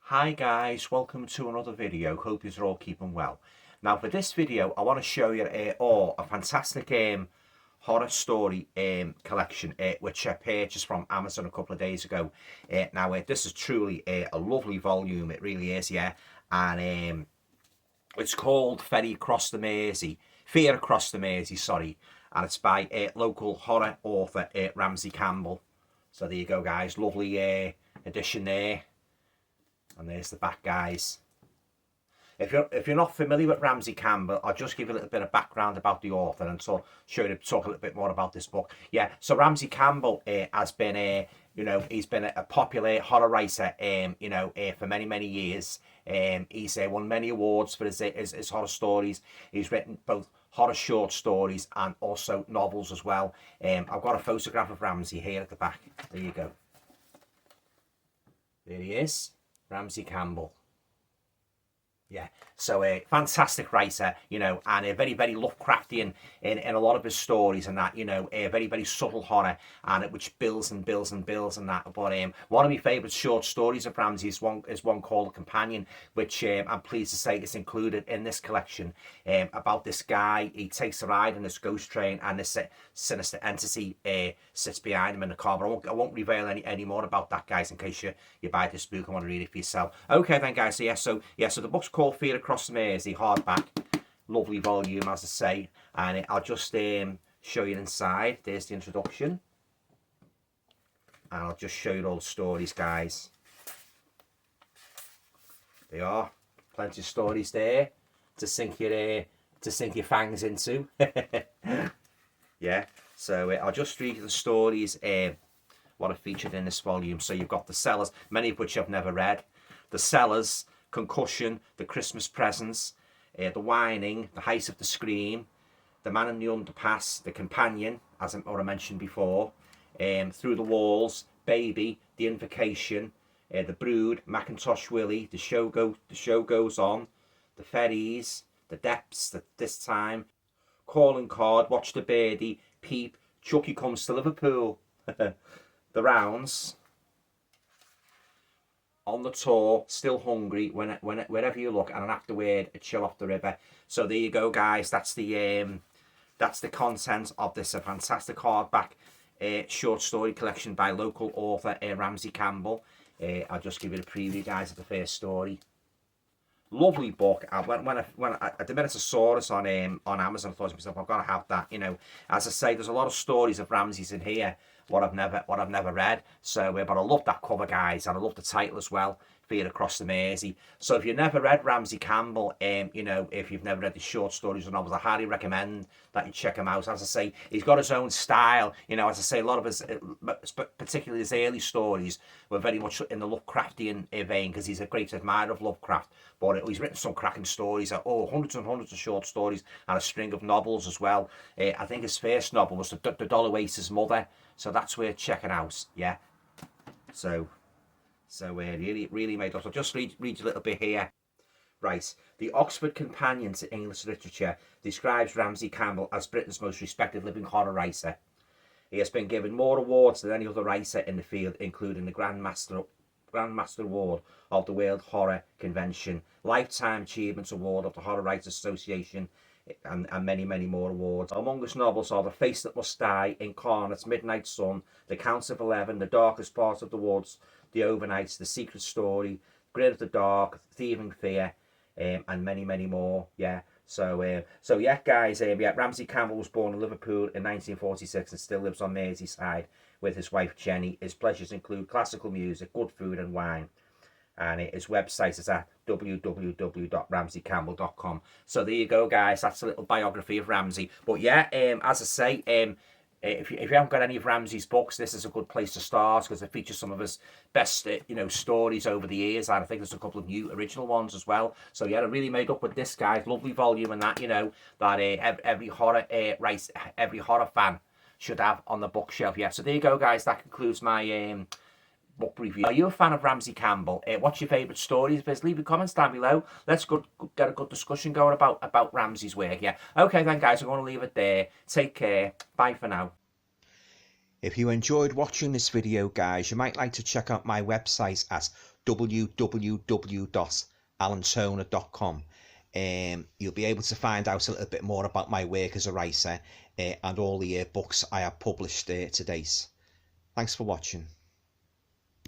Hi guys, welcome to another video. Hope you're all keeping well. Now for this video I want to show you a fantastic horror story collection which I purchased from Amazon a couple of days ago. Now this is truly a lovely volume, it really is, yeah. And it's called Across The Mersey, Fear Across the Mersey, sorry. And it's by local horror author Ramsey Campbell. So there you go guys, lovely edition there. And there's the back, guys. If you're not familiar with Ramsey Campbell, I'll just give you a little bit of background about the author and talk a little bit more about this book. Yeah, so Ramsey Campbell has been he's been a popular horror writer for many years. He's won many awards for his horror stories. He's written both horror short stories and also novels as well. I've got a photograph of Ramsey here at the back. There you go. There he is. Ramsey Campbell. Yeah, so a fantastic writer, and a very Lovecraftian in a lot of his stories, and that, a very subtle horror, and which builds and builds and builds and that. But one of my favourite short stories of Ramsey is one called The Companion, which I'm pleased to say is included in this collection. About this guy, he takes a ride in this ghost train, and this sinister entity sits behind him in the car. But I won't reveal any more about that, guys, in case you buy this book and want to read it for yourself. Okay, then, guys. So the book's called Fear Across the Mersey, hardback, lovely volume, as I say, and I'll just show you inside. There's the introduction, and I'll just show you all the stories, guys. They are plenty of stories there to sink your fangs into. Yeah, so I'll just read you the stories what are featured in this volume. So you've got The Cellars, many of which I've never read. The Cellars, Concussion, The Christmas Presents, The Whining, The Height of the Scream, The Man in the Underpass, The Companion, as I mentioned before, Through the Walls, Baby, The Invocation, The Brood, Macintosh Willie, The Show Goes On, The Ferries, The Depths, This Time, Calling Card, Watch the Birdie, Peep, Chucky Comes to Liverpool, The Rounds, On the Tour, Still Hungry, wherever you look, and an afterword, A Chill Off the River. So there you go, guys. That's the content of this fantastic hardback short story collection by local author Ramsey Campbell. I'll just give you a preview, guys, of the first story. Lovely book. When the minute I saw this on Amazon, I thought to myself, I've got to have that. As I say, there's a lot of stories of Ramsey's in here what I've never read. So, but I love that cover, guys, and I love the title as well, Fear Across the Mersey. So if you've never read Ramsey Campbell, if you've never read the short stories or novels, I highly recommend that you check him out. As I say, he's got his own style. As I say, a lot of his, particularly his early stories, were very much in the Lovecraftian vein, because he's a great admirer of Lovecraft. But he's written some cracking stories, hundreds and hundreds of short stories, and a string of novels as well. I think his first novel was The Doll Who Ate His Mother, so that's worth checking out, yeah. So really made up. So just read a little bit here. Right, the Oxford Companion to English Literature describes Ramsey Campbell as Britain's most respected living horror writer. He has been given more awards than any other writer in the field, including the Grand Master Award of the World Horror Convention, Lifetime Achievement Award of the Horror Writers Association, and many more awards. Among his novels are The Face That Must Die, Incarnate, Midnight Sun, The Count of 11, The Darkest Part of the Woods, The Overnights, The Secret Story, Grid of the Dark, Thieving Fear, and many more. Yeah. So yeah, guys. Ramsey Campbell was born in Liverpool in 1946 and still lives on Merseyside with his wife Jenny. His pleasures include classical music, good food, and wine. And his website is at www.ramseycampbell.com. So there you go, guys. That's a little biography of Ramsey. But yeah, as I say, if you haven't got any of Ramsey's books, this is a good place to start, because it features some of his best stories over the years, and I think there's a couple of new original ones as well. So yeah, I really made up with this, guys. Lovely volume, and that that every horror fan should have on the bookshelf. Yeah. So there you go, guys. That concludes my book review. Are you a fan of Ramsey Campbell? What's your favourite stories? Please leave your comments down below. Let's get a good discussion going about Ramsey's work. Yeah. Okay then, guys, I'm going to leave it there. Take care. Bye for now. If you enjoyed watching this video, guys, you might like to check out my website at www.alantoner.com. You'll be able to find out a little bit more about my work as a writer and all the books I have published to date. Thanks for watching.